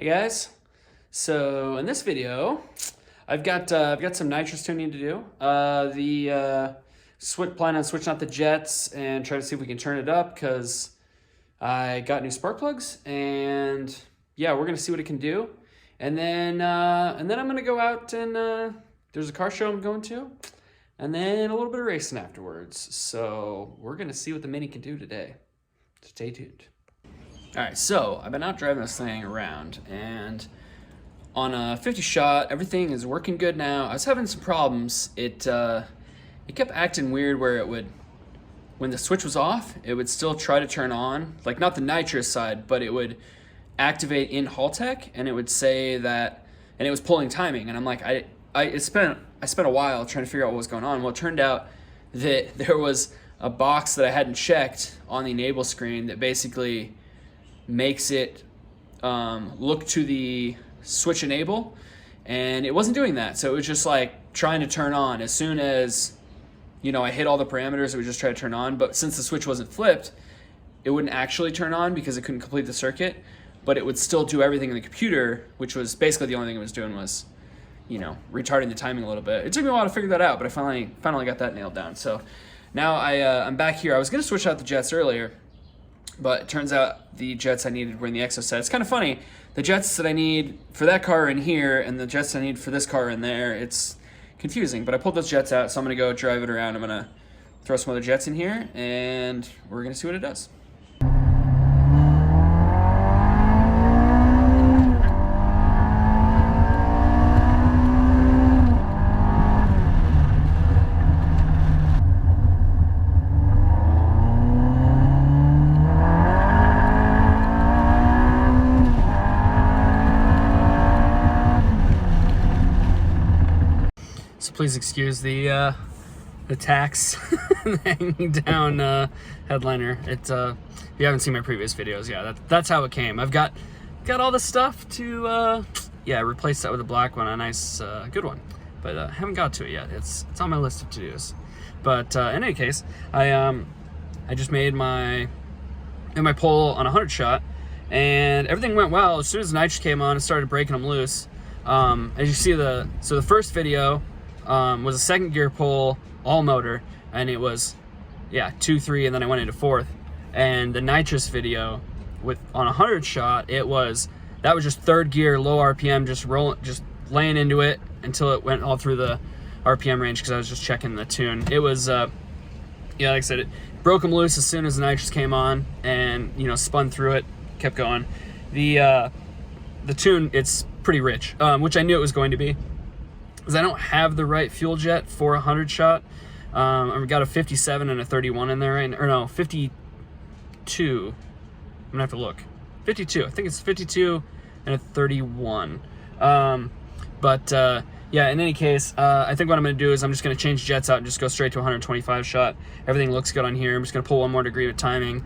Hey guys, so in this video, I've got some nitrous tuning to do. Plan on switching out the jets and try to see if we can turn it up because I got new spark plugs, and yeah, we're gonna see what it can do. And then I'm gonna go out and there's a car show I'm going to, and then a little bit of racing afterwards. So we're gonna see what the Mini can do today. Stay tuned. All right, so I've been out driving this thing around, and on a 50 shot, everything is working good now. I was having some problems. It kept acting weird where it would, when the switch was off, it would still try to turn on, like not the nitrous side, but it would activate in Haltech, and it would say that, and it was pulling timing, and I'm like, I spent a while trying to figure out what was going on. Well, it turned out that there was a box that I hadn't checked on the enable screen that basically makes it look to the switch enable, and it wasn't doing that. So it was just like trying to turn on. As soon as, I hit all the parameters, it would just try to turn on. But since the switch wasn't flipped, it wouldn't actually turn on because it couldn't complete the circuit, but it would still do everything in the computer, which was basically the only thing it was doing was, retarding the timing a little bit. It took me a while to figure that out, but I finally got that nailed down. So now I'm back here. I was gonna switch out the jets earlier, but it turns out the jets I needed were in the exo set. It's kind of funny. The jets that I need for that car are in here, and the jets I need for this car are in there. It's confusing, but I pulled those jets out, so I'm going to go drive it around. I'm going to throw some other jets in here, and we're going to see what it does. So please excuse the tax hanging down headliner. If you haven't seen my previous videos, yeah, that's how it came. I've got all the stuff to replace that with a black one, a nice good one, but I haven't got to it yet. It's on my list of to-dos. But in any case, I just made my pole on a 100 shot, and everything went well. As soon as the nitrous came on, it started breaking them loose. As you see, the first video was a second gear pole, all motor, and it was 2, 3, and then I went into fourth. And the nitrous video on a 100 shot, that was just third gear, low RPM, just laying into it until it went all through the RPM range, because I was just checking the tune. It was like I said, it broke them loose as soon as the nitrous came on, and spun through it, kept going. The tune, it's pretty rich, which I knew it was going to be, because I don't have the right fuel jet for a 100 shot. I've got a 57 and a 31 in there, or no, 52. I'm gonna have to look. 52. I think it's 52 and a 31. In any case, I think what I'm gonna do is I'm just gonna change jets out and just go straight to 125 shot. Everything looks good on here. I'm just gonna pull one more degree of timing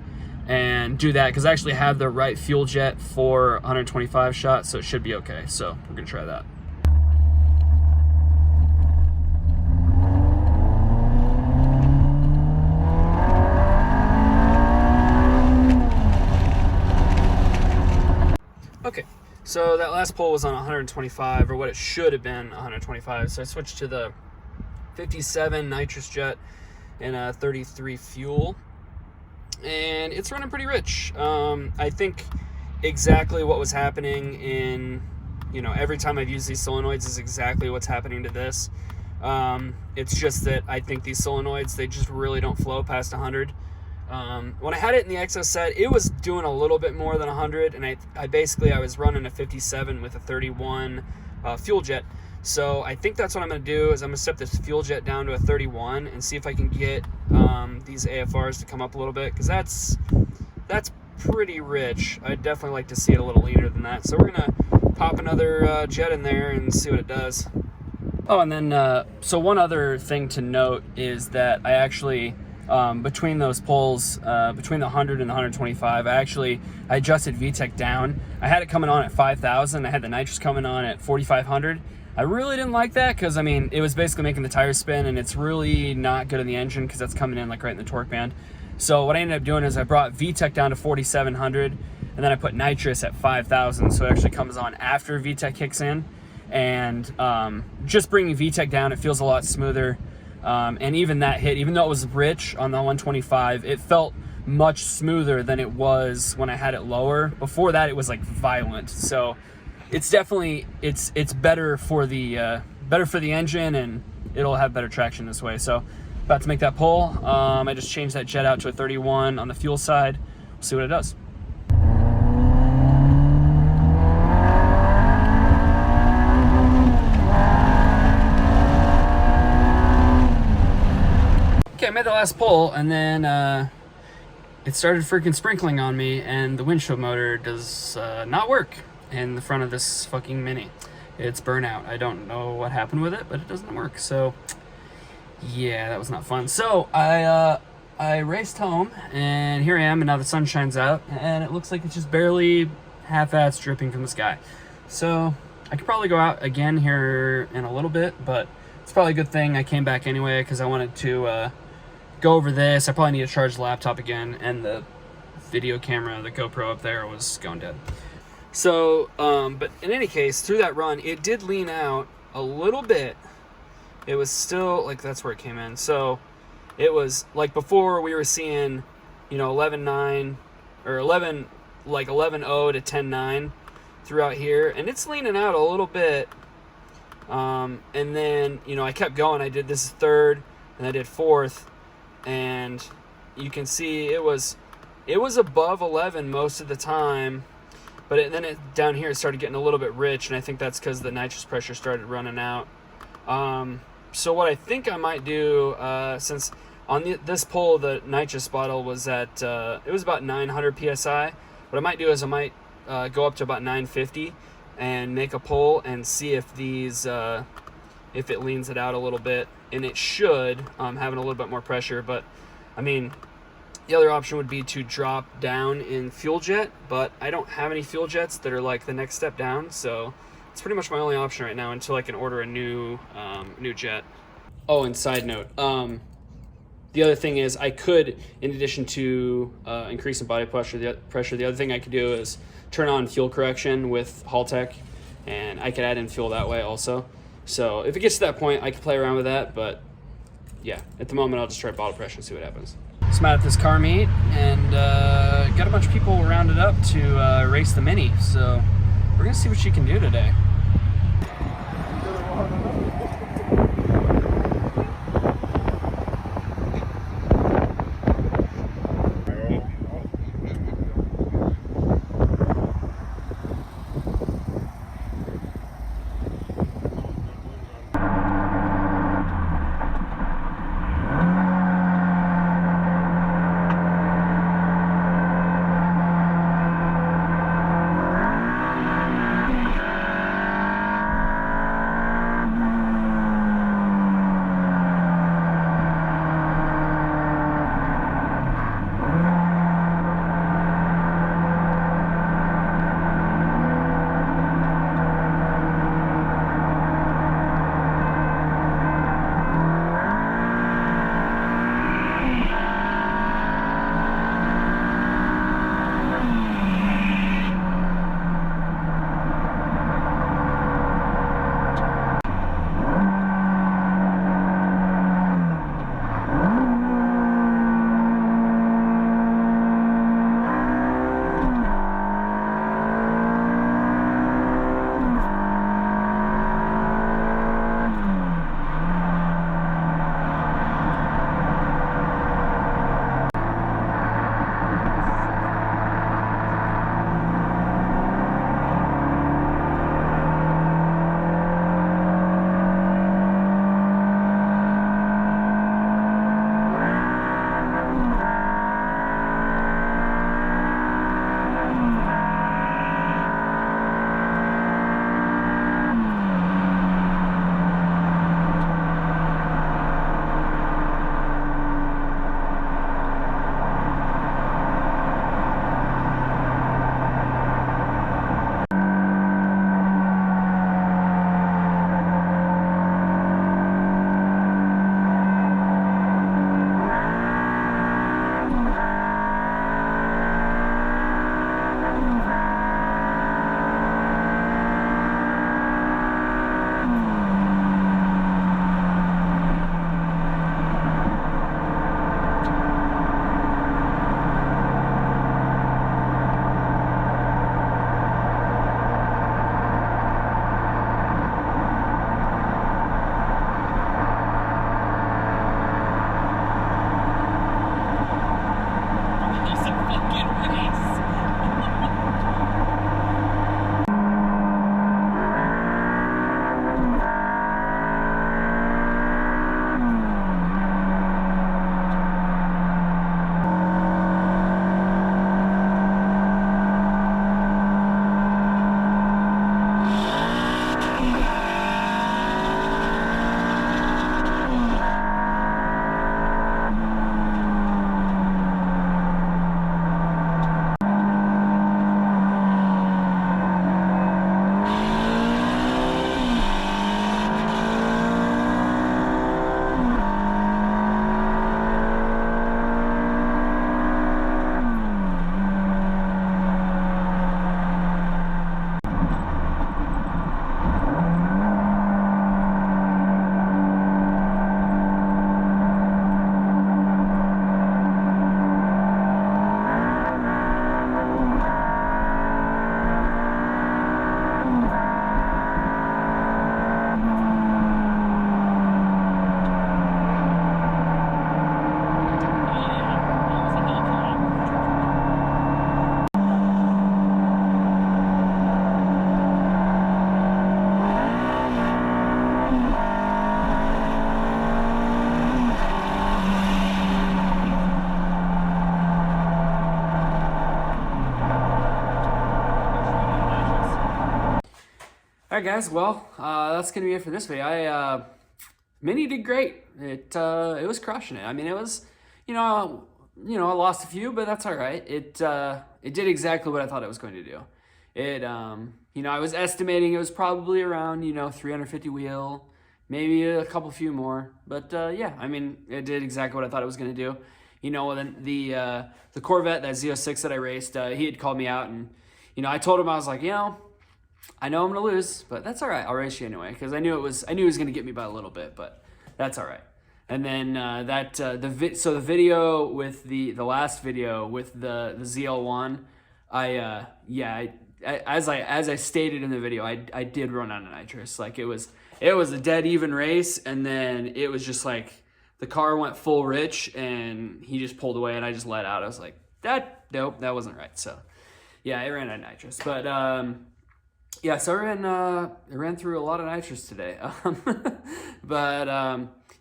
and do that, because I actually have the right fuel jet for 125 shot, so it should be okay. So we're gonna try that. Okay, so that last pole was on 125, or what it should have been 125. So I switched to the 57 nitrous jet and a 33 fuel, and it's running pretty rich. I think exactly what was happening in, every time I've used these solenoids is exactly what's happening to this. It's just that I think these solenoids, they just really don't flow past 100. When I had it in the exo set, it was doing a little bit more than 100, and I was running a 57 with a 31 fuel jet. So I think that's what I'm going to do, is I'm going to step this fuel jet down to a 31 and see if I can get these AFRs to come up a little bit, because that's pretty rich. I'd definitely like to see it a little leaner than that. So we're going to pop another jet in there and see what it does. Oh, and then so one other thing to note is that I actually, between those poles, between the 100 and the 125, I adjusted VTEC down. I had it coming on at 5,000. I had the nitrous coming on at 4,500. I really didn't like that, because it was basically making the tires spin, and it's really not good in the engine because that's coming in like right in the torque band. So what I ended up doing is I brought VTEC down to 4,700, and then I put nitrous at 5,000, so it actually comes on after VTEC kicks in. And just bringing VTEC down, it feels a lot smoother. And even that hit, even though it was rich on the 125, it felt much smoother than it was when I had it lower. Before that, it was like violent. So it's definitely, it's better for the engine, and it'll have better traction this way. So about to make that pull. I just changed that jet out to a 31 on the fuel side. We'll see what it does. Okay, I made the last pull, and then it started freaking sprinkling on me, and the windshield motor does not work in the front of this fucking Mini. It's burnout. I don't know what happened with it, but it doesn't work. So yeah, that was not fun. So I raced home, and here I am, and now the sun shines out, and it looks like it's just barely half-assed dripping from the sky. So I could probably go out again here in a little bit, but it's probably a good thing I came back anyway, because I wanted to go over this. I probably need to charge the laptop again, and the video camera, the GoPro up there, was going dead. So, but in any case, through that run, it did lean out a little bit. It was still, like, that's where it came in. So it was, like, before we were seeing, you know, 11.9, or 11, like 11.0 to 10.9 throughout here. And it's leaning out a little bit. And then, you know, I kept going. I did, this is third, and I did fourth. And you can see it was above 11 most of the time, but then down here it started getting a little bit rich, and I think that's because the nitrous pressure started running out. So what I think I might do, since on this pull the nitrous bottle was at it was about 900 psi, what I might do is I might go up to about 950 and make a pull and see if these if it leans it out a little bit, and it should, having a little bit more pressure. But I mean, the other option would be to drop down in fuel jet, but I don't have any fuel jets that are like the next step down, so it's pretty much my only option right now until I can order a new jet. Oh, and side note, the other thing is I could, in addition to increasing body pressure, the other thing I could do is turn on fuel correction with Haltech, and I could add in fuel that way also. So if it gets to that point, I can play around with that, but yeah, at the moment I'll just try bottle pressure and see what happens. So I'm out at this car meet, and got a bunch of people rounded up to race the Mini, so we're gonna see what she can do today. All right, guys. Well, that's gonna be it for this video. Mini did great. It was crushing it. I mean, it was, I lost a few, but that's all right. It did exactly what I thought it was going to do. It I was estimating it was probably around 350 wheel, maybe a few more, but yeah, I mean, it did exactly what I thought it was going to do. Then the Corvette, that Z06 that I raced, he had called me out, and I told him, I was like, I know I'm gonna lose, but that's all right. I'll race you anyway, because I knew it was gonna get me by a little bit, but that's all right. And then the video with the last video with the ZL1, as I stated in the video, I did run out of nitrous. Like it was a dead even race, and then it was just like the car went full rich, and he just pulled away, and I just let out. I was like, nope, that wasn't right. So yeah, I ran out of nitrous, but yeah, so I ran through a lot of nitrous today.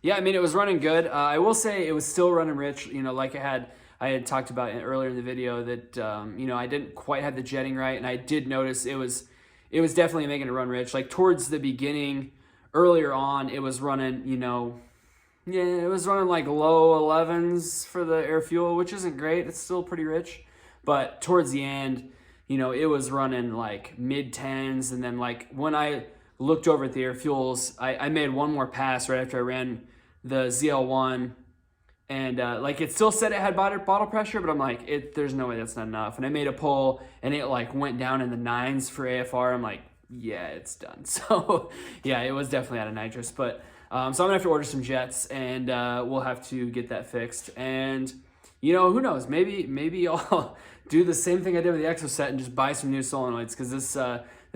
Yeah, I mean, it was running good. I will say it was still running rich, like I had talked about earlier in the video that, I didn't quite have the jetting right, and I did notice it was definitely making it run rich. Like towards the beginning, earlier on, it was running, it was running like low 11s for the air fuel, which isn't great. It's still pretty rich. But towards the end, it was running like mid 10s. And then like when I looked over at the air fuels, I made one more pass right after I ran the ZL1. And like it still said it had bottle pressure, but I'm like, there's no way that's not enough. And I made a pull, and it like went down in the 9s for AFR. I'm like, yeah, it's done. So yeah, it was definitely out of nitrous. But so I'm gonna have to order some jets, and we'll have to get that fixed. And who knows? Maybe I'll do the same thing I did with the Exoset and just buy some new solenoids, because this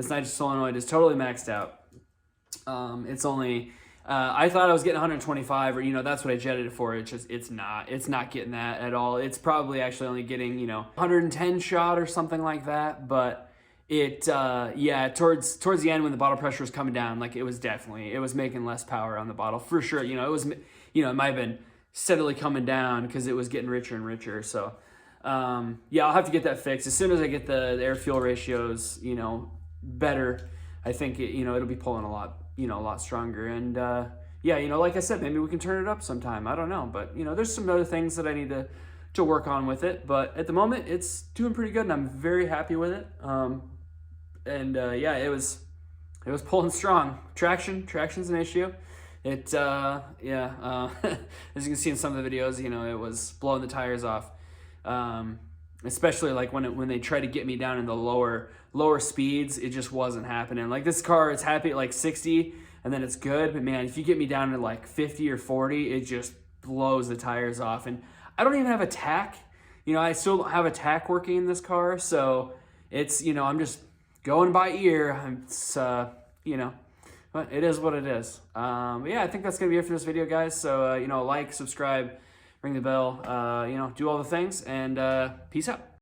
nitrous solenoid is totally maxed out. It's only I thought I was getting 125, or that's what I jetted it for. It's not getting that at all. It's probably actually only getting 110 shot or something like that. But it towards the end when the bottle pressure was coming down, like it was making less power on the bottle for sure. It might have been steadily coming down because it was getting richer and richer. So yeah, I'll have to get that fixed as soon as I get the air fuel ratios better. I think it'll be pulling a lot stronger. And yeah, like I said, maybe we can turn it up sometime. I don't know, but there's some other things that I need to work on with it. But at the moment, it's doing pretty good, and I'm very happy with it. Yeah, it was pulling strong. Traction's an issue. It as you can see in some of the videos, it was blowing the tires off. Especially like when they try to get me down in the lower speeds, it just wasn't happening. Like this car, it's happy at like 60, and then it's good. But man, if you get me down to like 50 or 40, it just blows the tires off. And I don't even have a tack. I still don't have a tack working in this car, so it's I'm just going by ear. It's but it is what it is. But yeah, I think that's gonna be it for this video, guys. So like, subscribe, ring the bell, do all the things, and peace out.